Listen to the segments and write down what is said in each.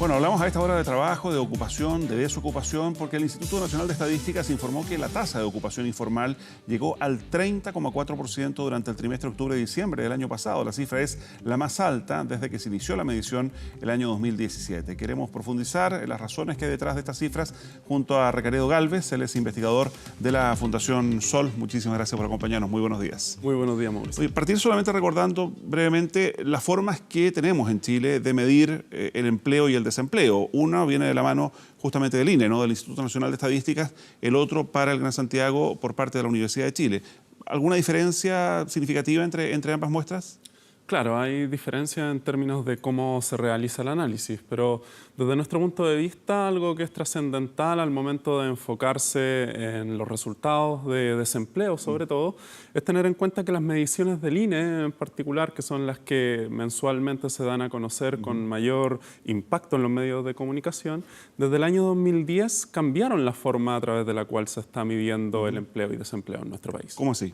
Bueno, hablamos a esta hora de trabajo, de ocupación, de desocupación, porque el Instituto Nacional de Estadísticas informó que la tasa de ocupación informal llegó al 30,4% durante el trimestre octubre-diciembre del año pasado. La cifra es la más alta desde que se inició la medición el año 2017. Queremos profundizar en las razones que hay detrás de estas cifras junto a Recaredo Galvez. Él es investigador de la Fundación Sol. Muchísimas gracias por acompañarnos. Muy buenos días. Muy buenos días, Mauricio. Partir solamente recordando brevemente las formas que tenemos en Chile de medir el empleo y el desempleo. Una viene de la mano justamente del INE, ¿no? Del Instituto Nacional de Estadísticas, el otro para el Gran Santiago por parte de la Universidad de Chile. ¿Alguna diferencia significativa entre ambas muestras? Claro, hay diferencias en términos de cómo se realiza el análisis, pero desde nuestro punto de vista, algo que es trascendental al momento de enfocarse en los resultados de desempleo, sobre todo, es tener en cuenta que las mediciones del INE en particular, que son las que mensualmente se dan a conocer con mayor impacto en los medios de comunicación, desde el año 2010 cambiaron la forma a través de la cual se está midiendo el empleo y desempleo en nuestro país. ¿Cómo así?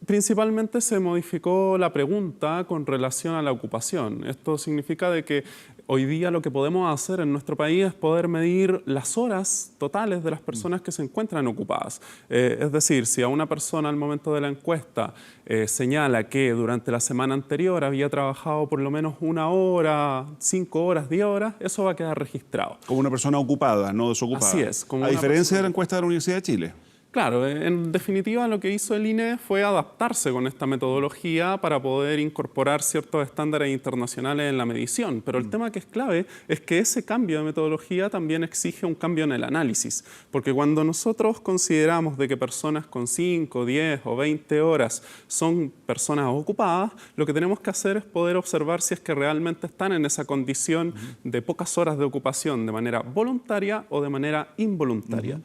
Principalmente se modificó la pregunta con relación a la ocupación. Esto significa de que hoy día lo que podemos hacer en nuestro país es poder medir las horas totales de las personas que se encuentran ocupadas. Es decir, si a una persona al momento de la encuesta señala que durante la semana anterior había trabajado por lo menos 1 hora, 5 horas, 10 horas, eso va a quedar registrado. Como una persona ocupada, no desocupada. Así es. A diferencia de la encuesta de la Universidad de Chile. Claro, en definitiva lo que hizo el INE fue adaptarse con esta metodología para poder incorporar ciertos estándares internacionales en la medición. Pero el tema que es clave es que ese cambio de metodología también exige un cambio en el análisis. Porque cuando nosotros consideramos de que personas con 5, 10 o 20 horas son personas ocupadas, lo que tenemos que hacer es poder observar si es que realmente están en esa condición de pocas horas de ocupación de manera voluntaria o de manera involuntaria.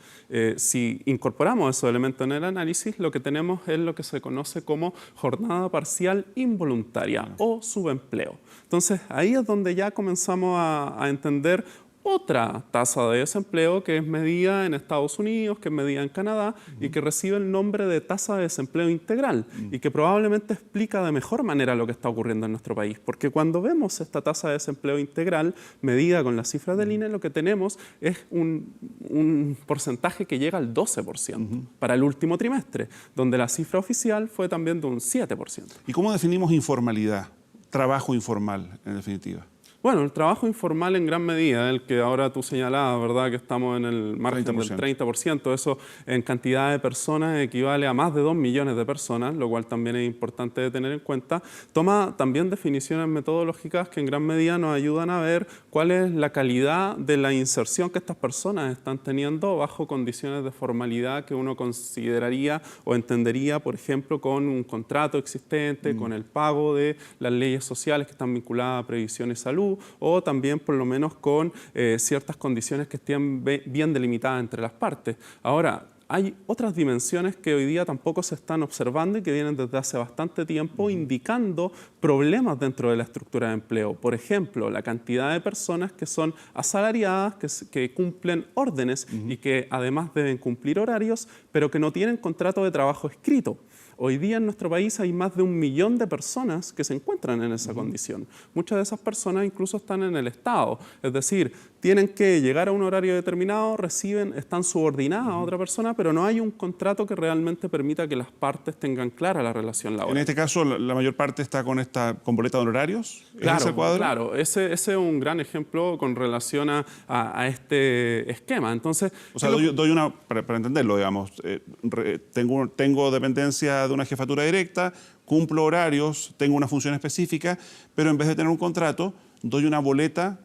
Si incorporamos esos elementos en el análisis, lo que tenemos es lo que se conoce como jornada parcial involuntaria o subempleo. Entonces, ahí es donde ya comenzamos a entender otra tasa de desempleo que es medida en Estados Unidos, que es medida en Canadá y que recibe el nombre de tasa de desempleo integral y que probablemente explica de mejor manera lo que está ocurriendo en nuestro país. Porque cuando vemos esta tasa de desempleo integral medida con las cifras del INE, lo que tenemos es un porcentaje que llega al 12% para el último trimestre, donde la cifra oficial fue también de un 7%. ¿Y cómo definimos informalidad? Trabajo informal, en definitiva. Bueno, el trabajo informal en gran medida, el que ahora tú señalabas, ¿verdad? Que estamos en el margen 30%. Del 30%. Eso en cantidad de personas equivale a más de 2 millones de personas, lo cual también es importante de tener en cuenta. Toma también definiciones metodológicas que en gran medida nos ayudan a ver cuál es la calidad de la inserción que estas personas están teniendo bajo condiciones de formalidad que uno consideraría o entendería, por ejemplo, con un contrato existente, con el pago de las leyes sociales que están vinculadas a previsión y salud, o también por lo menos con ciertas condiciones que estén bien delimitadas entre las partes. Ahora, hay otras dimensiones que hoy día tampoco se están observando y que vienen desde hace bastante tiempo indicando problemas dentro de la estructura de empleo. Por ejemplo, la cantidad de personas que son asalariadas, que cumplen órdenes y que además deben cumplir horarios, pero que no tienen contrato de trabajo escrito. Hoy día en nuestro país hay más de 1 millón de personas que se encuentran en esa condición. Muchas de esas personas incluso están en el Estado, es decir, tienen que llegar a un horario determinado, están subordinadas a otra persona, pero no hay un contrato que realmente permita que las partes tengan clara la relación laboral. En este caso, la mayor parte está con boleta de honorarios. Claro, ¿Es ese cuadro? claro. Ese es un gran ejemplo con relación a este esquema. Entonces, o sea, para entenderlo, digamos, tengo dependencia de una jefatura directa, cumplo horarios, tengo una función específica, pero en vez de tener un contrato, doy una boleta.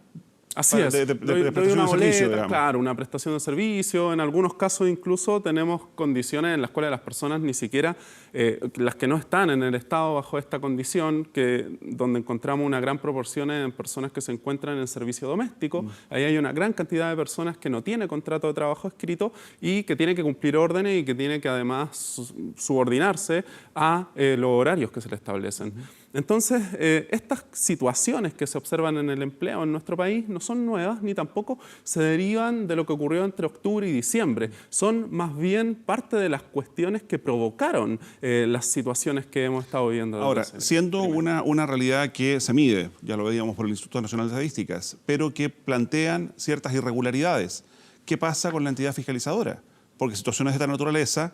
Así es, de doy una boleta, digamos. claro, una prestación de servicio. En algunos casos incluso tenemos condiciones en las cuales las personas ni siquiera, las que no están en el Estado bajo esta condición, donde encontramos una gran proporción en personas que se encuentran en servicio doméstico. Ahí hay una gran cantidad de personas que no tienen contrato de trabajo escrito y que tienen que cumplir órdenes y que tienen que además subordinarse a los horarios que se le establecen. Entonces, estas situaciones que se observan en el empleo en nuestro país no son nuevas ni tampoco se derivan de lo que ocurrió entre octubre y diciembre. Son más bien parte de las cuestiones que provocaron las situaciones que hemos estado viviendo. Ahora, siendo una realidad que se mide, ya lo veíamos por el Instituto Nacional de Estadísticas, pero que plantean ciertas irregularidades, ¿qué pasa con la entidad fiscalizadora? Porque situaciones de esta naturaleza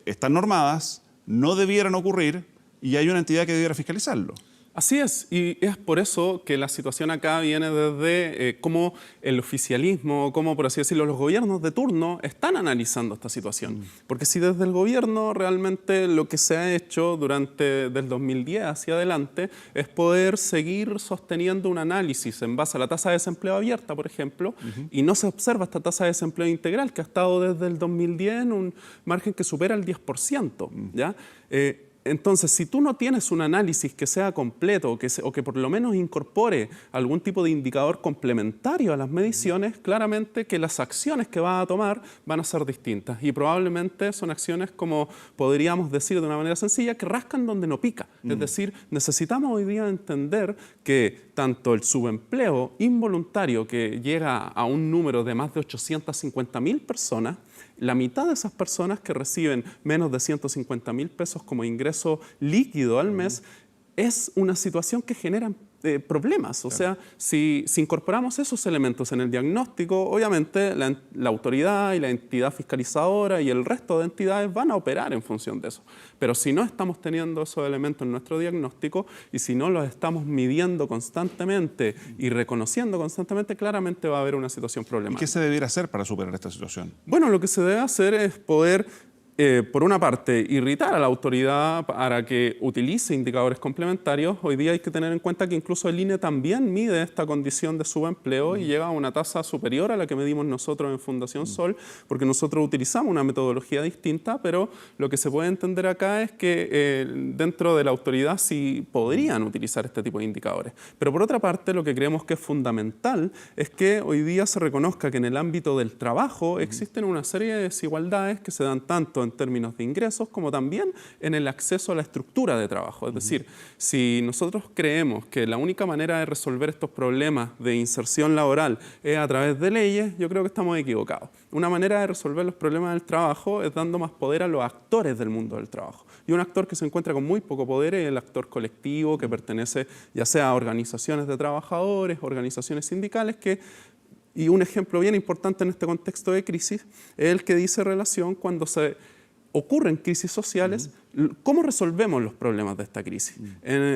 están normadas, no debieran ocurrir y hay una entidad que debiera fiscalizarlo. Así es, y es por eso que la situación acá viene desde cómo el oficialismo, cómo, por así decirlo, los gobiernos de turno están analizando esta situación. Porque si desde el gobierno realmente lo que se ha hecho del 2010 hacia adelante es poder seguir sosteniendo un análisis en base a la tasa de desempleo abierta, por ejemplo, y no se observa esta tasa de desempleo integral que ha estado desde el 2010 en un margen que supera el 10%, ¿ya? Entonces, si tú no tienes un análisis que sea completo o que por lo menos incorpore algún tipo de indicador complementario a las mediciones, claramente que las acciones que vas a tomar van a ser distintas. Y probablemente son acciones, como podríamos decir de una manera sencilla, que rascan donde no pica. Es decir, necesitamos hoy día entender que tanto el subempleo involuntario, que llega a un número de más de 850.000 personas, la mitad de esas personas que reciben menos de 150.000 pesos como ingreso líquido al mes, es una situación que genera problemas. O sea, si incorporamos esos elementos en el diagnóstico, obviamente la autoridad y la entidad fiscalizadora y el resto de entidades van a operar en función de eso. Pero si no estamos teniendo esos elementos en nuestro diagnóstico y si no los estamos midiendo constantemente y reconociendo constantemente, claramente va a haber una situación problemática. ¿Y qué se debiera hacer para superar esta situación? Bueno, lo que se debe hacer es poder por una parte, irritar a la autoridad para que utilice indicadores complementarios. Hoy día hay que tener en cuenta que incluso el INE también mide esta condición de subempleo y llega a una tasa superior a la que medimos nosotros en Fundación Sol, porque nosotros utilizamos una metodología distinta, pero lo que se puede entender acá es que dentro de la autoridad sí podrían utilizar este tipo de indicadores. Pero por otra parte, lo que creemos que es fundamental es que hoy día se reconozca que en el ámbito del trabajo existen una serie de desigualdades que se dan tanto en términos de ingresos como también en el acceso a la estructura de trabajo. Es decir, si nosotros creemos que la única manera de resolver estos problemas de inserción laboral es a través de leyes, yo creo que estamos equivocados. Una manera de resolver los problemas del trabajo es dando más poder a los actores del mundo del trabajo. Y un actor que se encuentra con muy poco poder es el actor colectivo que pertenece ya sea a organizaciones de trabajadores, organizaciones sindicales y un ejemplo bien importante en este contexto de crisis es el que dice relación cuando se ocurren crisis sociales, ¿cómo resolvemos los problemas de esta crisis?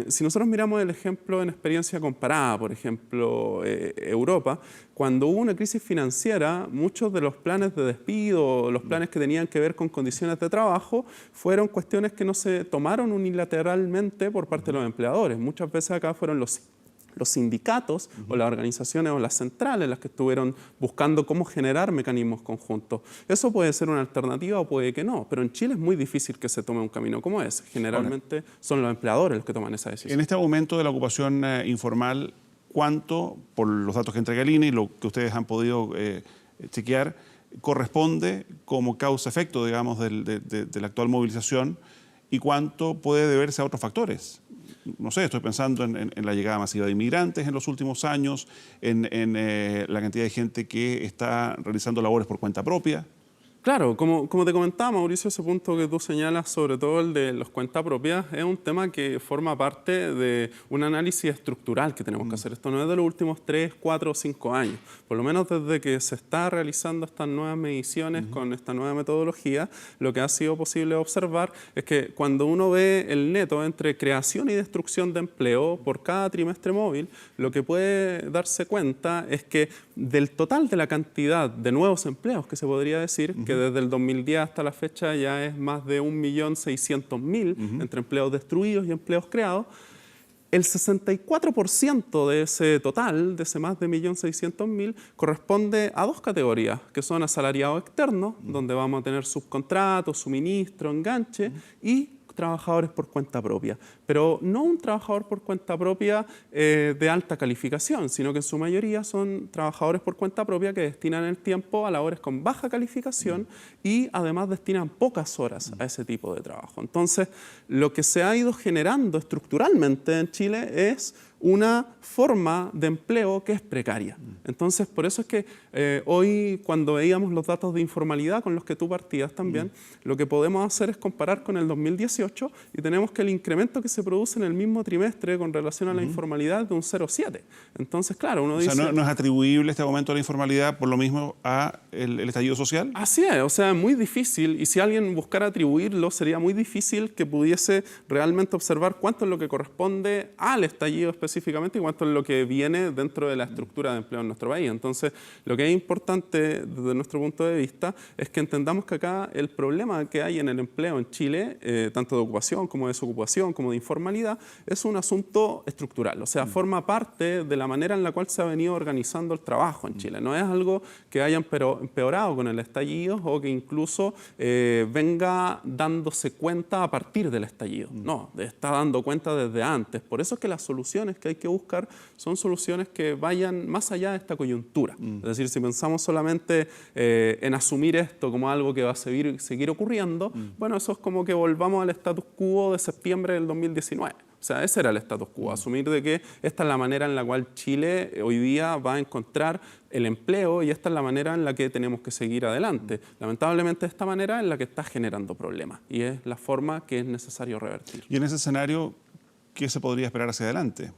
Si nosotros miramos el ejemplo en experiencia comparada, por ejemplo, Europa, cuando hubo una crisis financiera, muchos de los planes de despido, los planes que tenían que ver con condiciones de trabajo, fueron cuestiones que no se tomaron unilateralmente por parte de los empleadores. Muchas veces acá fueron los sindicatos o las organizaciones o las centrales las que estuvieron buscando cómo generar mecanismos conjuntos. Eso puede ser una alternativa o puede que no, pero en Chile es muy difícil que se tome un camino como ese. Generalmente son los empleadores los que toman esa decisión. En este aumento de la ocupación informal, ¿cuánto, por los datos que entrega el INE y lo que ustedes han podido chequear, corresponde como causa-efecto, digamos, de la actual movilización y cuánto puede deberse a otros factores? No sé, estoy pensando en la llegada masiva de inmigrantes en los últimos años, en la cantidad de gente que está realizando labores por cuenta propia. Claro, como te comentaba, Mauricio, ese punto que tú señalas, sobre todo el de las cuentas propias, es un tema que forma parte de un análisis estructural que tenemos que hacer. Esto no es de los últimos 3, 4 o 5 años. Por lo menos desde que se está realizando estas nuevas mediciones con esta nueva metodología, lo que ha sido posible observar es que cuando uno ve el neto entre creación y destrucción de empleo por cada trimestre móvil, lo que puede darse cuenta es que del total de la cantidad de nuevos empleos que se podría decir, que desde el 2010 hasta la fecha ya es más de 1.600.000 entre empleos destruidos y empleos creados, el 64% de ese total, de ese más de 1.600.000, corresponde a dos categorías, que son asalariados externos, donde vamos a tener subcontratos, suministro, enganche, y trabajadores por cuenta propia, pero no un trabajador por cuenta propia de alta calificación, sino que en su mayoría son trabajadores por cuenta propia que destinan el tiempo a labores con baja calificación y además destinan pocas horas a ese tipo de trabajo. Entonces, lo que se ha ido generando estructuralmente en Chile es una forma de empleo que es precaria. Entonces, por eso es que hoy, cuando veíamos los datos de informalidad con los que tú partías también, lo que podemos hacer es comparar con el 2018 y tenemos que el incremento que se produce en el mismo trimestre con relación a la informalidad es de un 0,7. Entonces, claro, uno dice... O sea, ¿no es atribuible este aumento de la informalidad por lo mismo a el estallido social? Así es, o sea, es muy difícil, y si alguien buscara atribuirlo, sería muy difícil que pudiese realmente observar cuánto es lo que corresponde al estallido específicamente y cuánto es lo que viene dentro de la estructura de empleo en nuestro país. Entonces, lo que es importante desde nuestro punto de vista es que entendamos que acá el problema que hay en el empleo en Chile, tanto de ocupación como de desocupación, como de informalidad, es un asunto estructural, o sea, forma parte de la manera en la cual se ha venido organizando el trabajo en Chile. No es algo que haya empeorado con el estallido o que incluso venga dándose cuenta a partir del estallido. No, está dando cuenta desde antes. Por eso es que las soluciones que hay que buscar son soluciones que vayan más allá de esta coyuntura. Es decir, si pensamos solamente en asumir esto como algo que va a seguir ocurriendo, bueno, eso es como que volvamos al status quo de septiembre del 2019. O sea, ese era el status quo, asumir de que esta es la manera en la cual Chile hoy día va a encontrar el empleo y esta es la manera en la que tenemos que seguir adelante. Lamentablemente, esta manera es la que está generando problemas y es la forma que es necesario revertir. Y en ese escenario, ¿qué se podría esperar hacia adelante?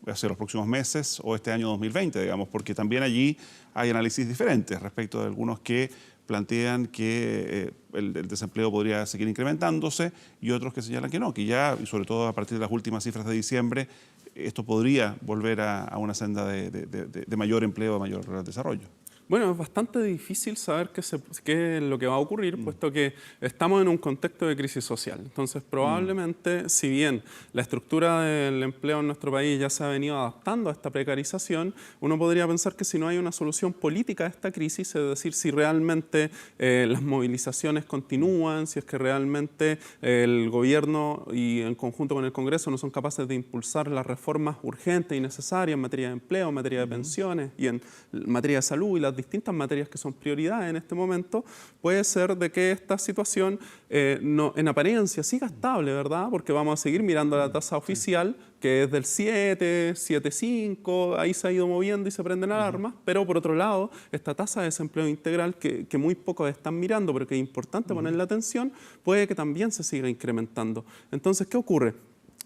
Hacia los próximos meses o este año 2020, digamos, porque también allí hay análisis diferentes respecto de algunos que plantean que el desempleo podría seguir incrementándose y otros que señalan que no, que ya, y sobre todo a partir de las últimas cifras de diciembre, esto podría volver a una senda de mayor empleo, de mayor desarrollo. Bueno, es bastante difícil saber qué es lo que va a ocurrir, puesto que estamos en un contexto de crisis social. Entonces, probablemente, si bien la estructura del empleo en nuestro país ya se ha venido adaptando a esta precarización, uno podría pensar que si no hay una solución política a esta crisis, es decir, si realmente las movilizaciones continúan, si es que realmente el gobierno y en conjunto con el Congreso no son capaces de impulsar las reformas urgentes y necesarias en materia de empleo, en materia de pensiones y en materia de salud y las distintas materias que son prioridades en este momento, puede ser de que esta situación en apariencia siga estable, ¿verdad? Porque vamos a seguir mirando la tasa oficial, que es del 7, 7,5, ahí se ha ido moviendo y se prenden alarmas, pero por otro lado, esta tasa de desempleo integral que muy pocos están mirando, pero que es importante ponerle atención, puede que también se siga incrementando. Entonces, ¿qué ocurre?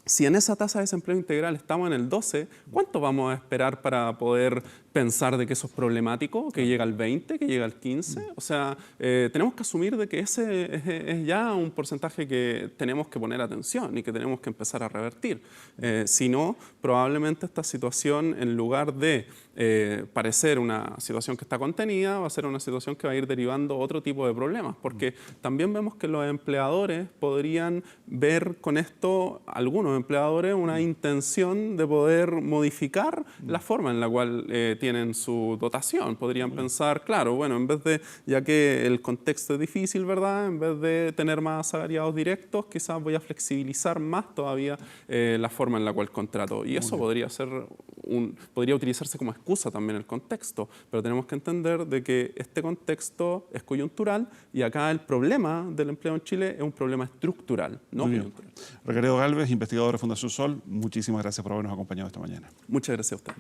Si en esa tasa de desempleo integral estamos en el 12, ¿cuánto vamos a esperar para poder pensar de que eso es problemático, que llega al 20, que llega al 15? O sea, tenemos que asumir de que ese es ya un porcentaje que tenemos que poner atención y que tenemos que empezar a revertir. Si no, probablemente esta situación, en lugar de parecer una situación que está contenida, va a ser una situación que va a ir derivando otro tipo de problemas, porque también vemos que los empleadores podrían ver con esto, algunos empleadores, una intención de poder modificar la forma en la cual tienen su dotación. Podrían pensar, claro, bueno, en vez de, ya que el contexto es difícil, ¿verdad? En vez de tener más asalariados directos, quizás voy a flexibilizar más todavía la forma en la cual contrato. Y eso podría ser podría utilizarse como excusa también el contexto, pero tenemos que entender de que este contexto es coyuntural y acá el problema del empleo en Chile es un problema estructural, no coyuntural. Recaredo Gálvez, investigador de Fundación Sol, muchísimas gracias por habernos acompañado esta mañana. Muchas gracias a usted.